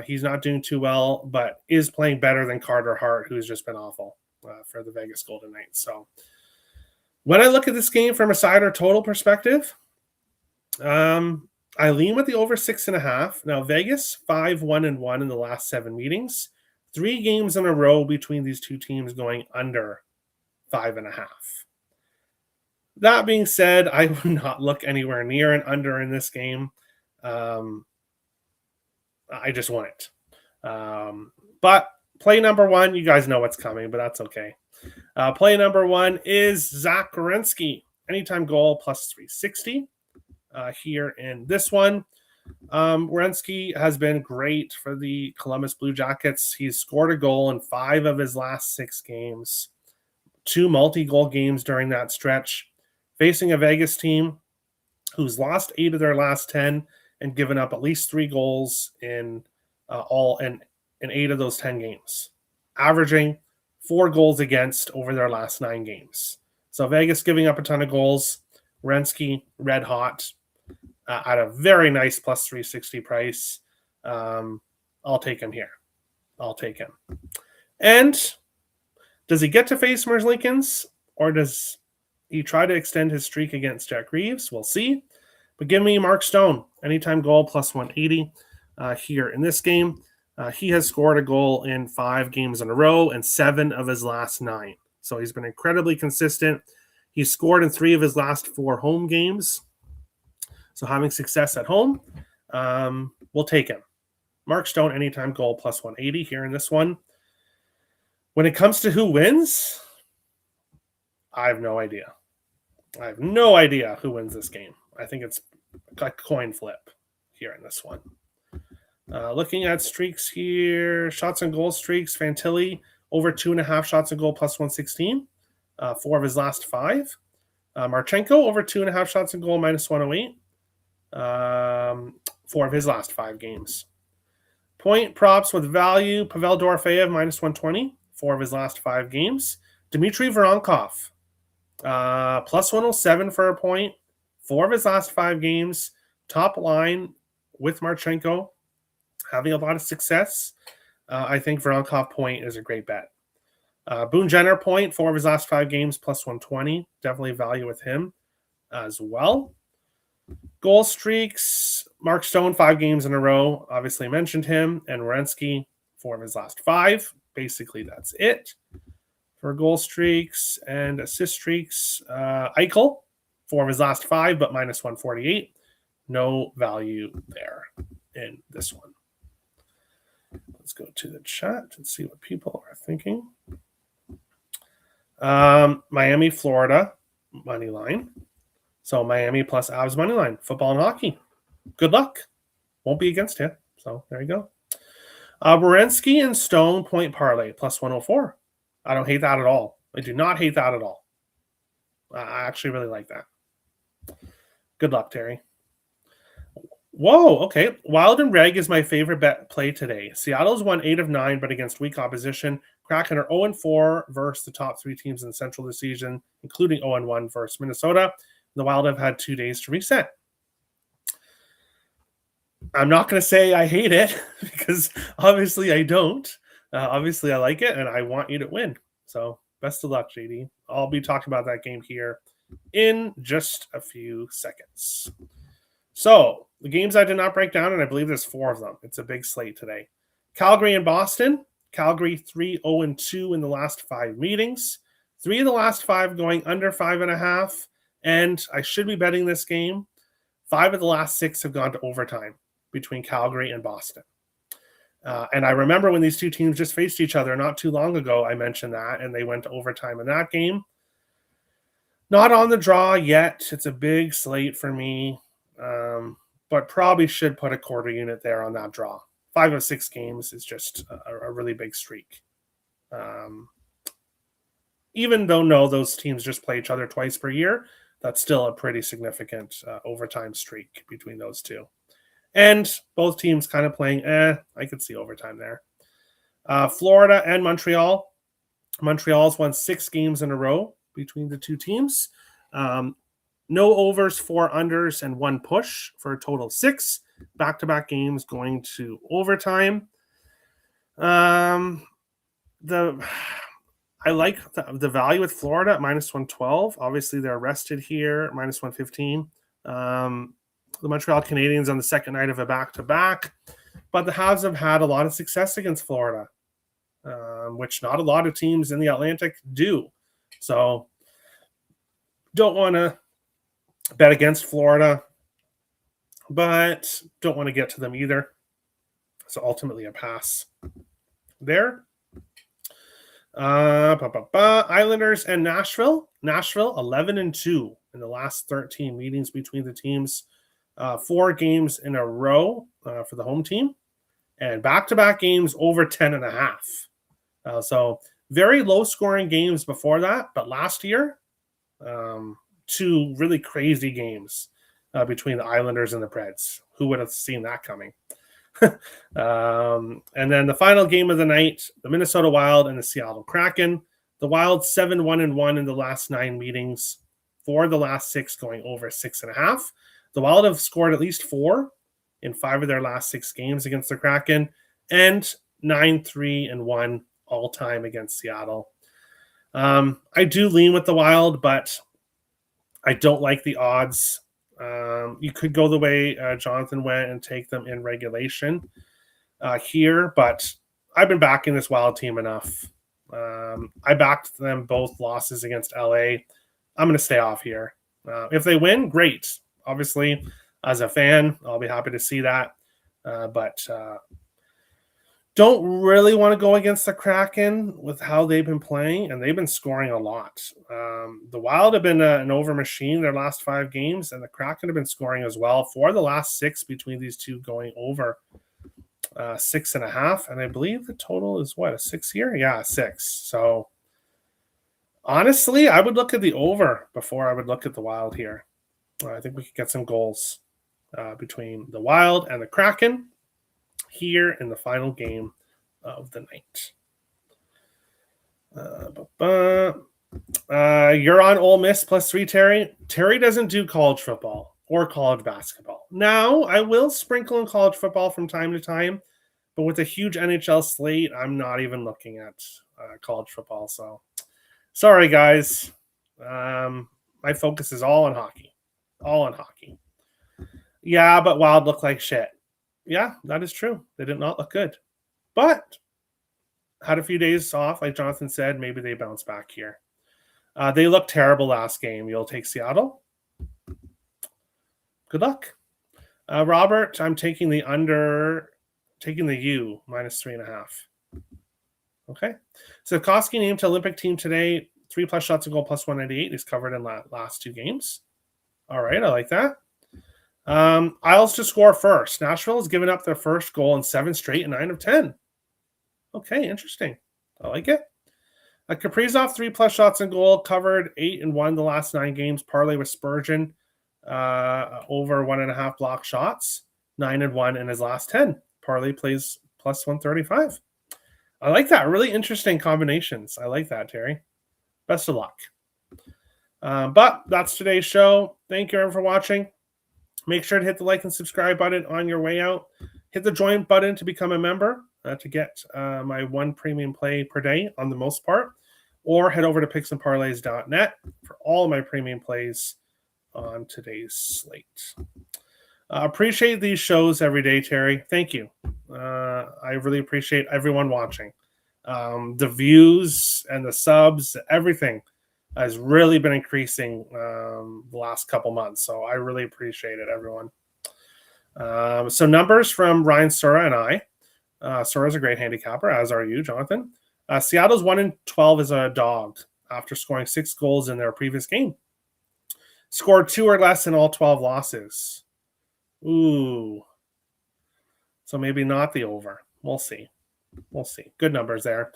He's not doing too well, but is playing better than Carter Hart, who's just been awful for the Vegas Golden Knights. So when I look at this game from a side or total perspective, I lean with the over 6.5. Now, Vegas 5-1-1 in the last 7 meetings. 3 games in a row between these two teams going under 5.5. That being said, I would not look anywhere near an under in this game. I just want it. But play number 1, you guys know what's coming, but that's okay. Play number 1 is Zach Werenski. Anytime goal plus 360 here in this one. Werenski has been great for the Columbus Blue Jackets. He's scored a goal in 5 of his last 6 games. 2 multi-goal games during that stretch. Facing a Vegas team who's lost 8 of their last 10 and given up at least 3 goals in 8 of those 10 games, averaging 4 goals against over their last 9 games. So Vegas giving up a ton of goals. Werenski red hot at a very nice plus 360 price. I'll take him here. I'll take him. And does he get to face Merzlikins, or does he try to extend his streak against Jack Reeves? We'll see. But give me Mark Stone. Anytime goal plus 180 here in this game. He has scored a goal in 5 games in a row and 7 of his last 9. So he's been incredibly consistent. He's scored in 3 of his last 4 home games. So having success at home, we'll take him. Mark Stone, anytime goal plus 180 here in this one. When it comes to who wins, I have no idea. I have no idea who wins this game. I think it's a coin flip here in this one. Looking at streaks here, shots and goal streaks, Fantilli over 2.5 shots and goal plus 116, 4 of his last 5. Marchenko over 2.5 shots and goal minus 108, 4 of his last 5 games. Point props with value, Pavel Dorofeyev minus 120, 4 of his last 5 games. Dmitry Voronkov, plus 107 for a point, 4 of his last 5 games. Top line with Marchenko, having a lot of success. I think Voronkov point is a great bet. Boone Jenner point, 4 of his last 5 games, plus 120. Definitely value with him as well. Goal streaks, Mark Stone, 5 games in a row. Obviously mentioned him. And Werenski, 4 of his last 5. Basically, that's it. For goal streaks and assist streaks, Eichel, 4 of his last 5, but minus 148. No value there in this one. Let's go to the chat and see what people are thinking. Miami, Florida, money line. So Miami plus Avs money line, football and hockey. Good luck. Won't be against you. So there you go. Werenski and Stone point parlay plus 104. I don't hate that at all. I do not hate that at all. I actually really like that. Good luck, Terry. Whoa, okay. Wild and Reg is my favorite bet play today. Seattle's won 8 of 9, but against weak opposition. Kraken are 0-4 versus the top 3 teams in the Central this season, including 0-1 versus Minnesota. The Wild have had 2 days to reset. I'm not going to say I hate it, because obviously I don't. Obviously I like it, and I want you to win. So best of luck, JD. I'll be talking about that game here in just a few seconds. So the games I did not break down, and I believe there's 4 of them. It's a big slate today. Calgary and Boston. Calgary 3-0-2 in the last 5 meetings. 3 of the last 5 going under 5.5. And I should be betting this game. 5 of the last 6 have gone to overtime between Calgary and Boston. And I remember when these two teams just faced each other not too long ago, I mentioned that, and they went to overtime in that game. Not on the draw yet. It's a big slate for me, but probably should put a quarter unit there on that draw. 5 of 6 games is just a really big streak. Even though, no, those teams just play each other twice per year, that's still a pretty significant overtime streak between those two. And both teams kind of playing, I could see overtime there. Florida and Montreal. Montreal's won 6 games in a row between the two teams. No overs, 4 unders, and 1 push for a total of 6. Back-to-back games going to overtime. I like the value with Florida at minus 112. Obviously, they're rested here, minus 115. The Montreal Canadiens on the second night of a back-to-back. But the Habs have had a lot of success against Florida, which not a lot of teams in the Atlantic do. So don't want to bet against Florida, but don't want to get to them either. So ultimately a pass there. Islanders and Nashville. Nashville 11-2 in the last 13 meetings between the teams. 4 games in a row for the home team, and back-to-back games over 10.5. So very low-scoring games before that, but last year, 2 really crazy games between the Islanders and the Preds. Who would have seen that coming? And then the final game of the night, the Minnesota Wild and the Seattle Kraken. The Wild 7-1-1 in the last 9 meetings. 4 of the last 6 going over 6.5. The Wild have scored at least 4 in 5 of their last 6 games against the Kraken, and 9-3-1 all time against Seattle. I do lean with the Wild, but I don't like the odds. You could go the way Jonathan went and take them in regulation here, but I've been backing this Wild team enough. I backed them both losses against LA. I'm going to stay off here. If they win, great. Obviously, as a fan, I'll be happy to see that. But don't really want to go against the Kraken with how they've been playing, and they've been scoring a lot. The Wild have been an over machine their last 5 games, and the Kraken have been scoring as well. 4 of the last 6 between these two going over 6.5, and I believe the total is what, a 6 here? Yeah, 6. So honestly, I would look at the over before I would look at the Wild here. I think we could get some goals between the Wild and the Kraken here in the final game of the night. You're on Ole Miss +3, Terry. Terry doesn't do college football or college basketball. Now, I will sprinkle in college football from time to time, but with a huge NHL slate, I'm not even looking at college football. So, sorry, guys. My focus is all on hockey. All on hockey. Yeah, but Wild look like shit. Yeah, that is true. They did not look good. But had a few days off, like Jonathan said. Maybe they bounce back here. They looked terrible last game. You'll take Seattle? Good luck. Robert, I'm taking the under, taking the U, -3.5. Okay. So Koski named to Olympic team today. 3+ shots on goal +198. He's covered in last 2 games. All right, I like that. Isles to score first. Nashville has given up their first goal in 7 straight and 9 of 10. Okay, interesting. I like it. Kaprizov 3+ shots on goal, covered 8-1 the last 9 games. Parlay with Spurgeon over 1.5 block shots, 9-1 in his last 10. Parlay plays +135. I like that. Really interesting combinations. I like that, Terry. Best of luck. But that's today's show. Thank you everyone for watching. Make sure to hit the like and subscribe button on your way out. Hit the join button to become a member to get my 1 premium play per day on the most part. Or head over to picksandparlays.net for all of my premium plays on today's slate. Appreciate these shows every day, Terry. Thank you. I really appreciate everyone watching. The views and the subs, everything has really been increasing the last couple months. So I really appreciate it, everyone. So numbers from Ryan Sura and I. Sura's a great handicapper, as are you, Jonathan. Seattle's 1-12 as a dog after scoring 6 goals in their previous game. Scored 2 or less in all 12 losses. Ooh. So maybe not the over. We'll see. We'll see. Good numbers there.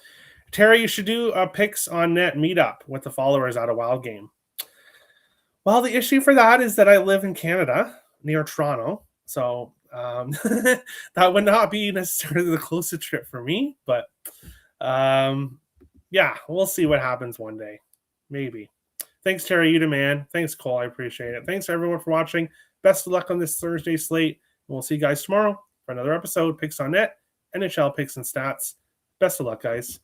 Terry, you should do a picks on net meetup with the followers at a Wild game. Well, the issue for that is that I live in Canada near Toronto. So that would not be necessarily the closest trip for me. But yeah, we'll see what happens one day. Maybe. Thanks, Terry. You man. Thanks, Cole. I appreciate it. Thanks, everyone, for watching. Best of luck on this Thursday slate. And we'll see you guys tomorrow for another episode. Picks on net, NHL picks and stats. Best of luck, guys.